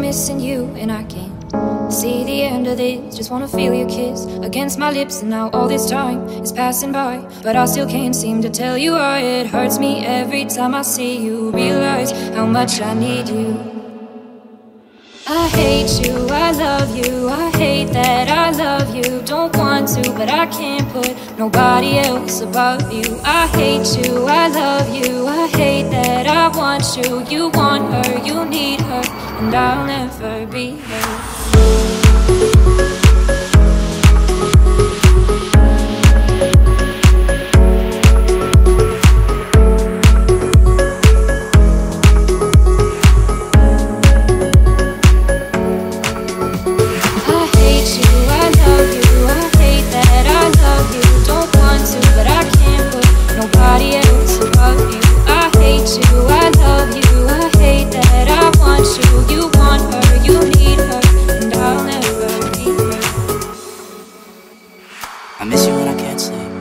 missing you and I can't see the end of this. Just wanna feel your kiss against my lips, and now all this time is passing by, but I still can't seem to tell you why. It hurts me every time I see you, realize how much I need you. I hate you, I love you, I hate that I love you. Don't want to, but I can't put nobody else above you. I hate you, I love you, I hate that I want you. You want her, you need her, and I'll never be her. I miss you when I can't sleep,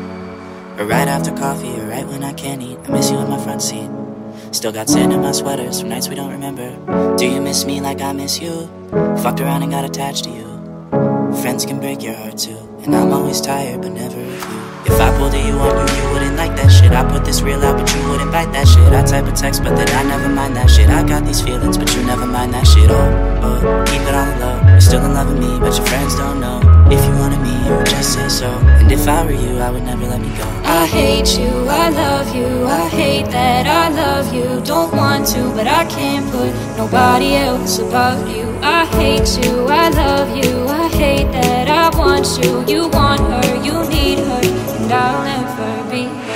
or right after coffee, or right when I can't eat. I miss you in my front seat. Still got sand in my sweaters from nights we don't remember. Do you miss me like I miss you? Fucked around and got attached to you. Friends can break your heart too, and I'm always tired but never of you. If I pulled a you on you, you wouldn't like that shit. I put this real out but you wouldn't bite that shit. I type a text but then I never mind that shit. I got these feelings but you never mind that shit. Oh, keep it on the low. You're still in love with me but your friends don't know. If you wanted me, you would just say so. And if I were you, I would never let me go. I hate you, I love you, I hate that I love you. Don't want to, but I can't put nobody else above you. I hate you, I love you, I hate that I want you. You want her, you need her, and I'll never be her.